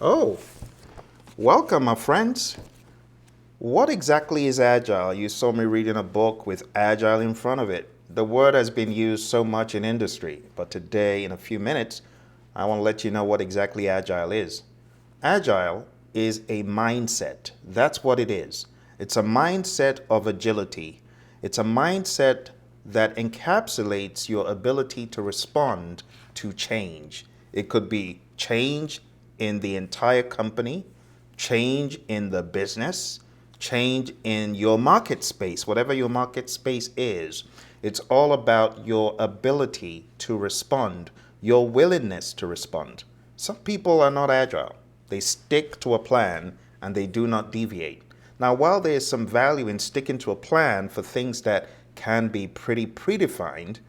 Oh, welcome, my friends. What exactly is Agile? You saw me reading a book with Agile in front of it. The word has been used so much in industry, but today, in a few minutes, I want to let you know what exactly Agile is. Agile is a mindset. That's what it is. It's a mindset of agility. It's a mindset that encapsulates your ability to respond to change. It could be change in the entire company, change in the business, change in your market space, whatever your market space is. It's all about your ability to respond, your willingness to respond. Some people are not agile. They stick to a plan and they do not deviate. Now, while there is some value in sticking to a plan for things that can be pretty predefined,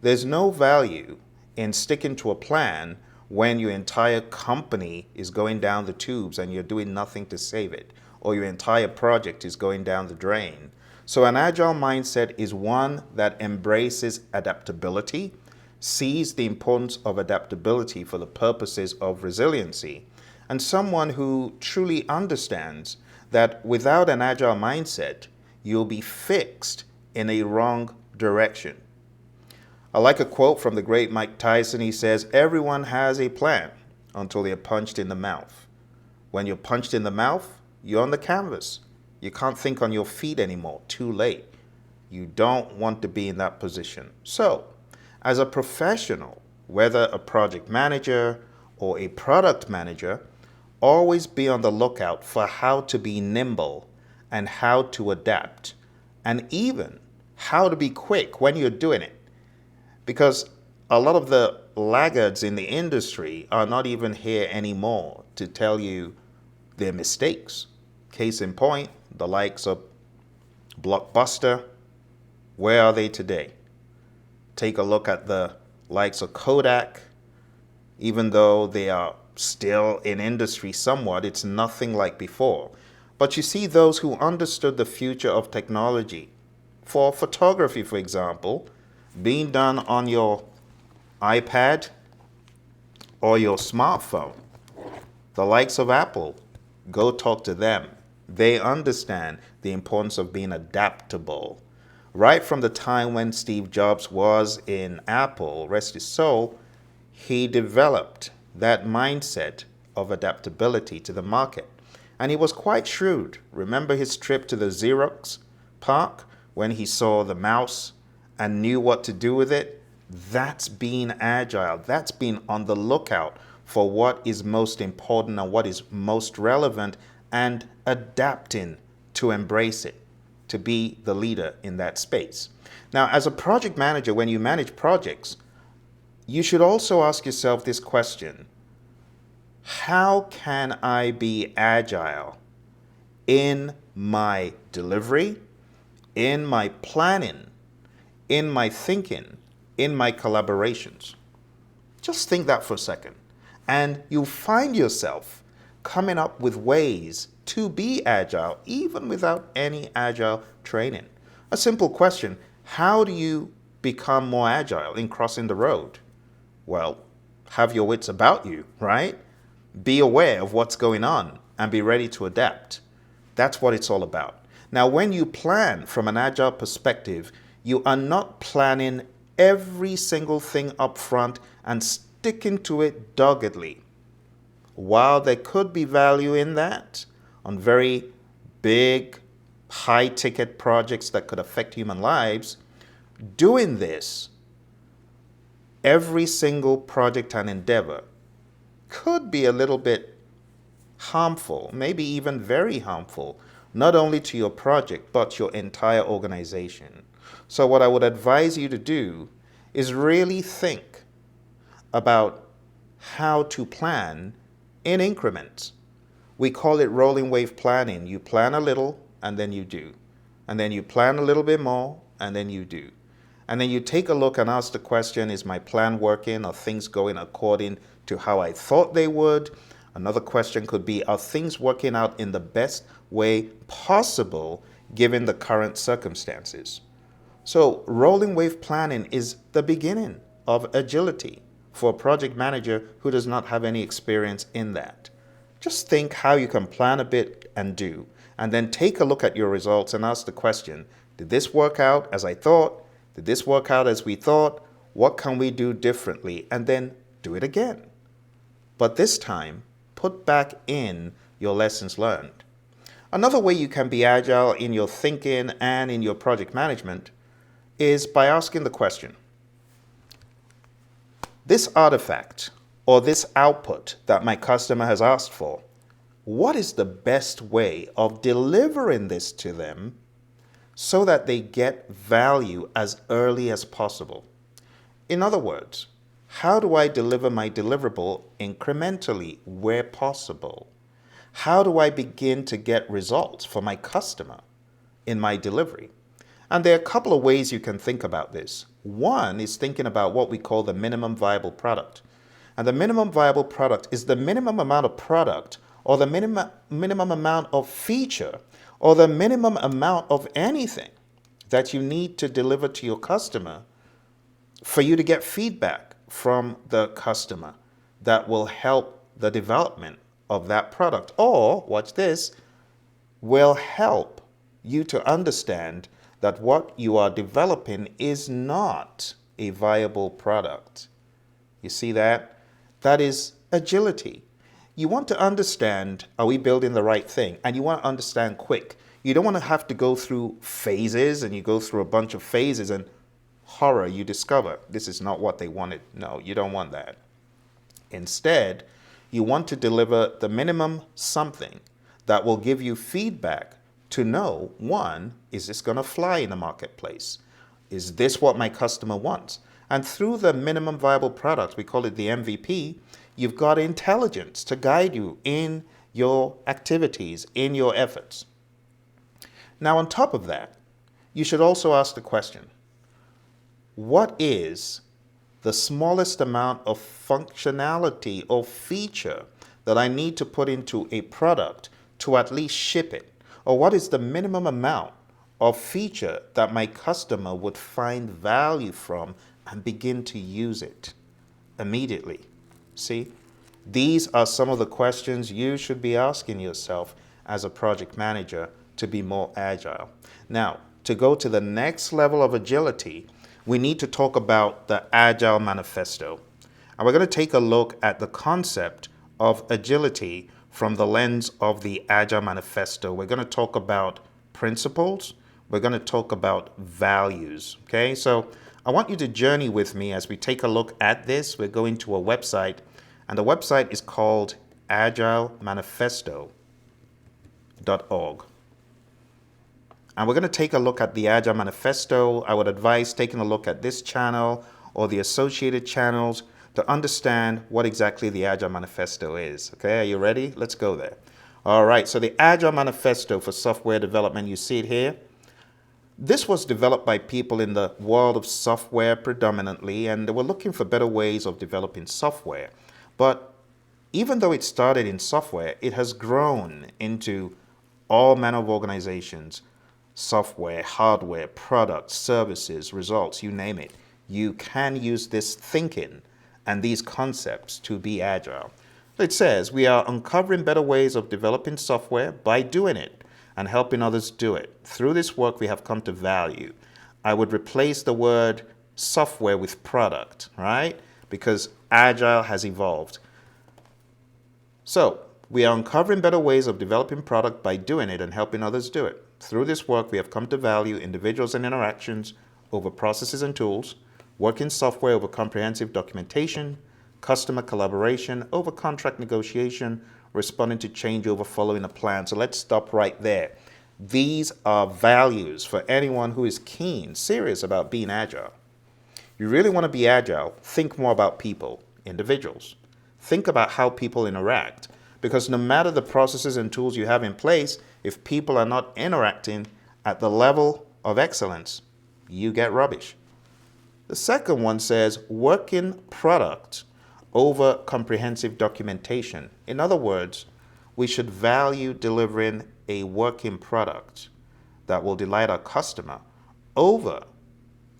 there's no value in sticking to a plan when your entire company is going down the tubes and you're doing nothing to save it, or your entire project is going down the drain. So, an agile mindset is one that embraces adaptability, sees the importance of adaptability for the purposes of resiliency, and someone who truly understands that without an agile mindset, you'll be fixed in a wrong direction. I like a quote from the great Mike Tyson. He says, "Everyone has a plan until they're punched in the mouth. When you're punched in the mouth, you're on the canvas. You can't think on your feet anymore. Too late. You don't want to be in that position." So, as a professional, whether a project manager or a product manager, always be on the lookout for how to be nimble and how to adapt, and even how to be quick when you're doing it. Because a lot of the laggards in the industry are not even here anymore to tell you their mistakes. Case in point, the likes of Blockbuster, where are they today? Take a look at the likes of Kodak. Even though they are still in industry somewhat, it's nothing like before. But you see those who understood the future of technology. For photography, for example, being done on your iPad or your smartphone, the likes of Apple, go talk to them. They understand the importance of being adaptable. Right from the time when Steve Jobs was in Apple, rest his soul, he developed that mindset of adaptability to the market. And he was quite shrewd. Remember his trip to the Xerox park when he saw the mouse and knew what to do with it? That's being agile. That's being on the lookout for what is most important and what is most relevant and adapting to embrace it, to be the leader in that space. Now, as a project manager, when you manage projects, you should also ask yourself this question: how can I be agile in my delivery, in my planning, in my thinking, in my collaborations? Just think that for a second, and you'll find yourself coming up with ways to be agile even without any agile training. A simple question: how do you become more agile in crossing the road? Well, have your wits about you, right? Be aware of what's going on and be ready to adapt. That's what it's all about. Now, when you plan from an agile perspective, you are not planning every single thing up front and sticking to it doggedly. While there could be value in that on very big, high ticket projects that could affect human lives, doing this every single project and endeavor could be a little bit harmful, maybe even very harmful, not only to your project, but your entire organization. So, what I would advise you to do is really think about how to plan in increments. We call it rolling wave planning. You plan a little and then you do. And then you plan a little bit more and then you do. And then you take a look and ask the question: is my plan working? Are things going according to how I thought they would? Another question could be: are things working out in the best way possible given the current circumstances? So, rolling wave planning is the beginning of agility for a project manager who does not have any experience in that. Just think how you can plan a bit and do, and then take a look at your results and ask the question, did this work out as I thought? Did this work out as we thought? What can we do differently? And then do it again. But this time, put back in your lessons learned. Another way you can be agile in your thinking and in your project management is by asking the question, this artifact or this output that my customer has asked for, what is the best way of delivering this to them so that they get value as early as possible? In other words, how do I deliver my deliverable incrementally where possible? How do I begin to get results for my customer in my delivery? And there are a couple of ways you can think about this. One is thinking about what we call the minimum viable product. And the minimum viable product is the minimum amount of product or the minimum amount of feature or the minimum amount of anything that you need to deliver to your customer for you to get feedback from the customer that will help the development of that product, or, watch this, will help you to understand that what you are developing is not a viable product. You see that? That is agility. You want to understand, are we building the right thing? And you want to understand quick. You don't want to have to go through phases and you go through a bunch of phases and horror, you discover this is not what they wanted. No, you don't want that. Instead, you want to deliver the minimum something that will give you feedback to know, one, is this going to fly in the marketplace? Is this what my customer wants? And through the minimum viable product, we call it the MVP, you've got intelligence to guide you in your activities, in your efforts. Now, on top of that, you should also ask the question, what is the smallest amount of functionality or feature that I need to put into a product to at least ship it? Or what is the minimum amount of feature that my customer would find value from and begin to use it immediately? See, these are some of the questions you should be asking yourself as a project manager to be more agile. Now, to go to the next level of agility, we need to talk about the Agile manifesto. And we're going to take a look at the concept of agility from the lens of the Agile manifesto. We're going to talk about principles. We're going to talk about values. Okay, so I want you to journey with me as we take a look at this. We're going to a website, and the website is called agilemanifesto.org. And we're going to take a look at the Agile Manifesto. I would advise taking a look at this channel or the associated channels to understand what exactly the Agile Manifesto is. Okay, are you ready? Let's go there. All right, so the Agile Manifesto for software development, you see it here. This was developed by people in the world of software predominantly, and they were looking for better ways of developing software. But even though it started in software, it has grown into all manner of organizations. Software, hardware, products, services, results, you name it. You can use this thinking and these concepts to be agile. It says, we are uncovering better ways of developing software by doing it and helping others do it. Through this work, we have come to value. I would replace the word software with product, right? Because agile has evolved. So, we are uncovering better ways of developing product by doing it and helping others do it. Through this work, we have come to value individuals and interactions over processes and tools, working software over comprehensive documentation, customer collaboration over contract negotiation, responding to change over following a plan. So let's stop right there. These are values for anyone who is keen, serious about being agile. You really want to be agile, think more about people, individuals. Think about how people interact. Because no matter the processes and tools you have in place, if people are not interacting at the level of excellence, you get rubbish. The second one says working product over comprehensive documentation. In other words, we should value delivering a working product that will delight our customer over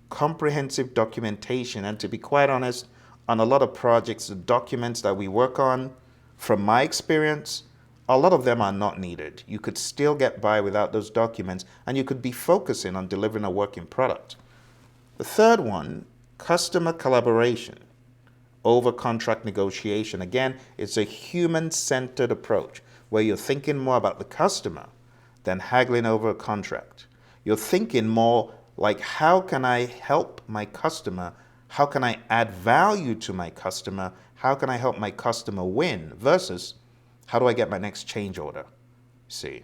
comprehensive documentation. And to be quite honest, on a lot of projects, the documents that we work on, from my experience, A lot of them are not needed. You could still get by without those documents, and you could be focusing on delivering a working product. The third one, customer collaboration over contract negotiation. Again, it's a human-centered approach where you're thinking more about the customer than haggling over a contract. You're thinking more like, how can I help my customer? How can I add value to my customer? How can I help my customer win? Versus, how do I get my next change order? See,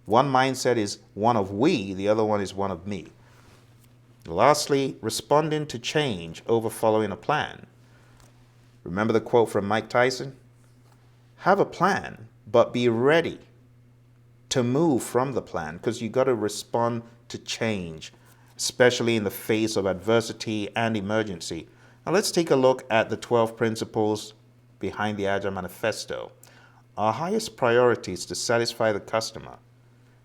one mindset is one of we, the other one is one of me. Lastly, responding to change over following a plan. Remember the quote from Mike Tyson? Have a plan, but be ready to move from the plan, because you got to respond to change, especially in the face of adversity and emergency. Now let's take a look at the 12 principles behind the Agile manifesto. Our highest priority is to satisfy the customer.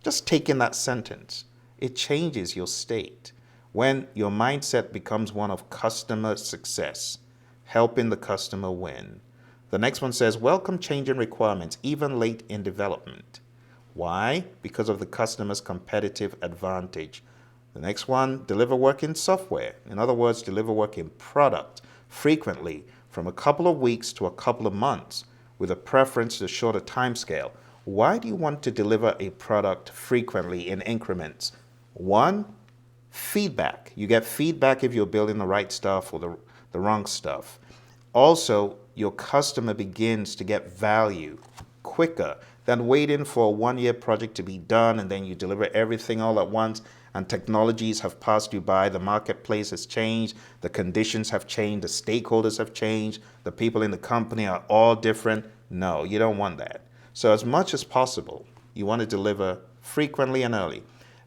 Just take in that sentence. It changes your state when your mindset becomes one of customer success, helping the customer win. The next one says, welcome changing requirements, even late in development. Why? Because of the customer's competitive advantage. The next one, deliver working software. In other words, deliver working product frequently from a couple of weeks to a couple of months with a preference to a shorter time scale. Why do you want to deliver a product frequently in increments? One, feedback. You get feedback if you're building the right stuff or the wrong stuff. Also, your customer begins to get value quicker than waiting for a one-year project to be done and then you deliver everything all at once and technologies have passed you by, the marketplace has changed, the conditions have changed, the stakeholders have changed, the people in the company are all different. No, you don't want that. So as much as possible, you want to deliver frequently and early.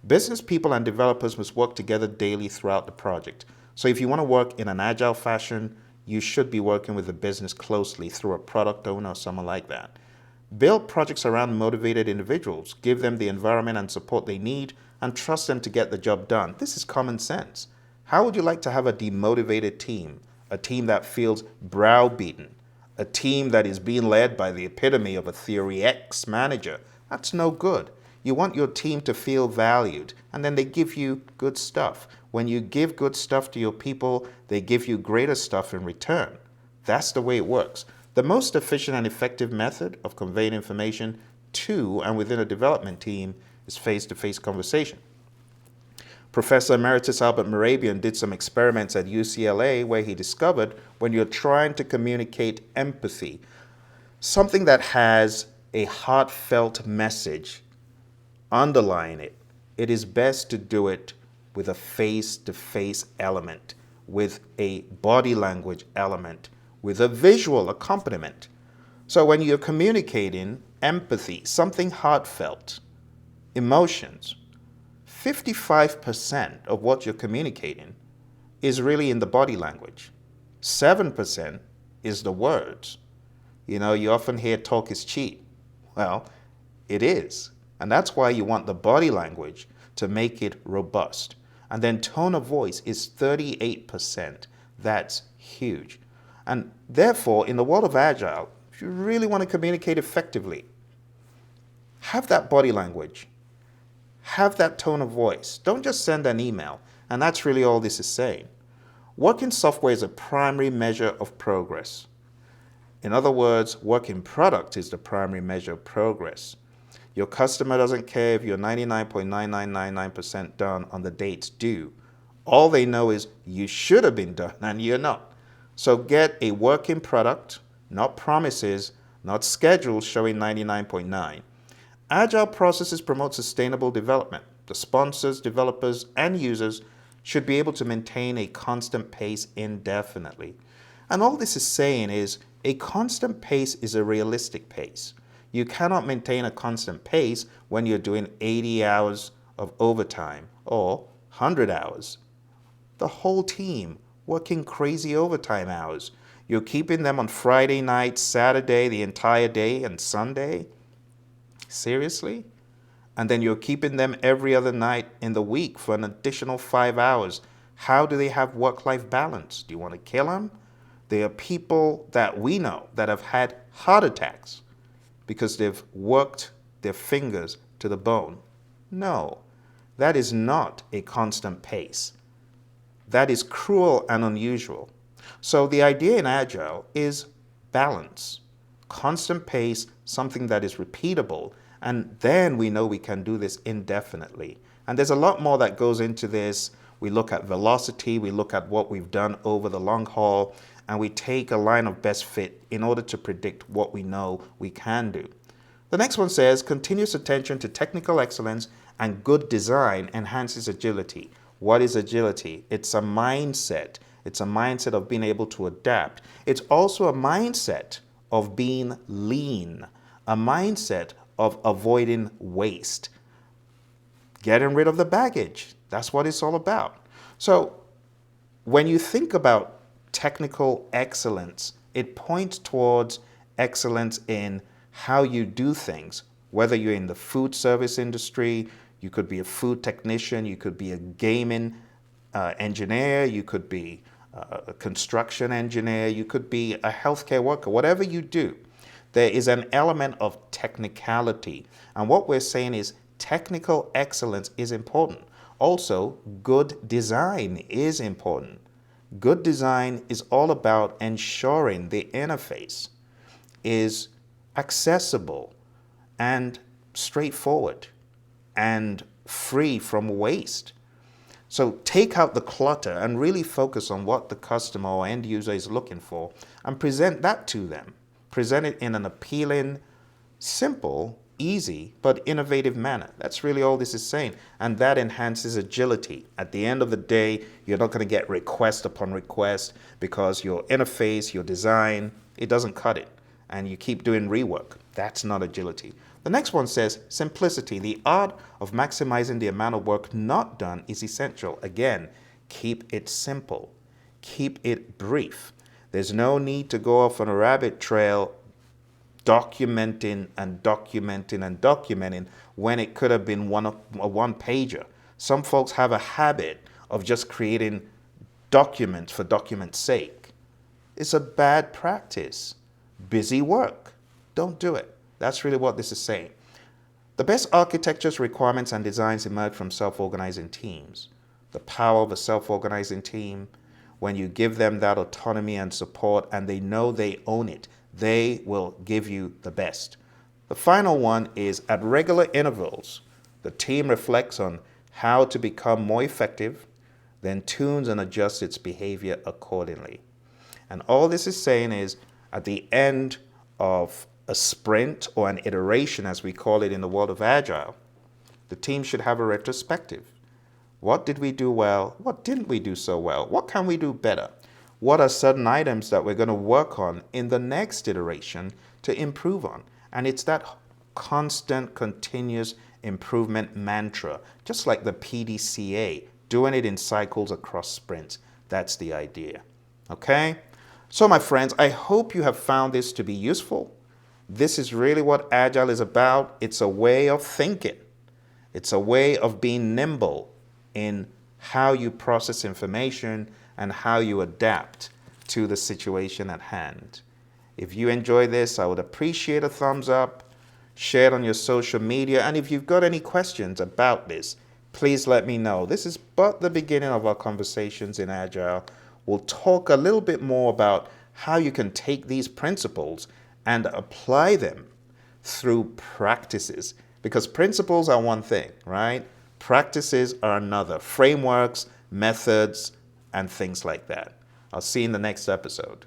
Business people and developers must work together daily throughout the project. So if you want to work in an agile fashion, you should be working with the business closely through a product owner or someone like that. Build projects around motivated individuals. Give them the environment and support they need and trust them to get the job done. This is common sense. How would you like to have a demotivated team? A team that feels browbeaten? A team that is being led by the epitome of a Theory X manager? That's no good. You want your team to feel valued, and then they give you good stuff. When you give good stuff to your people, they give you greater stuff in return. That's the way it works. The most efficient and effective method of conveying information to and within a development team is face-to-face conversation. Professor Emeritus Albert Mehrabian did some experiments at UCLA where he discovered when you're trying to communicate empathy, something that has a heartfelt message underlying it, it is best to do it with a face-to-face element, with a body language element, with a visual accompaniment. So when you're communicating empathy, something heartfelt, emotions, 55% of what you're communicating is really in the body language. 7% is the words. You know, you often hear talk is cheap. Well, it is. And that's why you want the body language to make it robust. And then tone of voice is 38%. That's huge. And therefore, in the world of Agile, if you really want to communicate effectively, have that body language. Have that tone of voice. Don't just send an email. And that's really all this is saying. Working software is a primary measure of progress. In other words, working product is the primary measure of progress. Your customer doesn't care if you're 99.9999% done on the dates due. All they know is you should have been done and you're not. So get a working product, not promises, not schedules showing 99.9. Agile processes promote sustainable development. The sponsors, developers, and users should be able to maintain a constant pace indefinitely. And all this is saying is a constant pace is a realistic pace. You cannot maintain a constant pace when you're doing 80 hours of overtime or 100 hours. The whole team working crazy overtime hours. You're keeping them on Friday night, Saturday, the entire day, and Sunday? Seriously? And then you're keeping them every other night in the week for an additional 5 hours. How do they have work-life balance? Do you want to kill them? There are people that we know that have had heart attacks because they've worked their fingers to the bone. No, that is not a constant pace. That is cruel and unusual. So the idea in Agile is balance, constant pace, something that is repeatable, and then we know we can do this indefinitely. And there's a lot more that goes into this. We look at velocity, we look at what we've done over the long haul, and we take a line of best fit in order to predict what we know we can do. The next one says, continuous attention to technical excellence and good design enhances agility. What is agility? It's a mindset. It's a mindset of being able to adapt. It's also a mindset of being lean, a mindset of avoiding waste, getting rid of the baggage. That's what it's all about. So when you think about technical excellence, it points towards excellence in how you do things, whether you're in the food service industry, you could be a food technician, you could be a gaming engineer, you could be a construction engineer, you could be a healthcare worker, whatever you do, there is an element of technicality. And what we're saying is technical excellence is important. Also, good design is important. Good design is all about ensuring the interface is accessible and straightforward and free from waste. So take out the clutter and really focus on what the customer or end user is looking for and present that to them. Present it in an appealing, simple, easy, but innovative manner. That's really all this is saying. And that enhances agility. At the end of the day, you're not going to get request upon request because your interface, your design, it doesn't cut it. And you keep doing rework. That's not agility. The next one says simplicity. The art of maximizing the amount of work not done is essential. Again, keep it simple. Keep it brief. There's no need to go off on a rabbit trail documenting and documenting and documenting when it could have been a one-pager. Some folks have a habit of just creating documents for document's sake. It's a bad practice. Busy work. Don't do it. That's really what this is saying. The best architectures, requirements, and designs emerge from self-organizing teams. The power of a self-organizing team, when you give them that autonomy and support and they know they own it, they will give you the best. The final one is at regular intervals, the team reflects on how to become more effective, then tunes and adjusts its behavior accordingly. And all this is saying is at the end of a sprint or an iteration, as we call it in the world of Agile, the team should have a retrospective. What did we do well? What didn't we do so well? What can we do better? What are certain items that we're going to work on in the next iteration to improve on? And it's that constant, continuous improvement mantra, just like the PDCA, doing it in cycles across sprints. That's the idea. Okay? So my friends, I hope you have found this to be useful. This is really what Agile is about. It's a way of thinking. It's a way of being nimble in how you process information and how you adapt to the situation at hand. If you enjoy this, I would appreciate a thumbs up, share it on your social media, and if you've got any questions about this, please let me know. This is but the beginning of our conversations in Agile. We'll talk a little bit more about how you can take these principles and apply them through practices. Because principles are one thing, right? Practices are another. Frameworks, methods, and things like that. I'll see you in the next episode.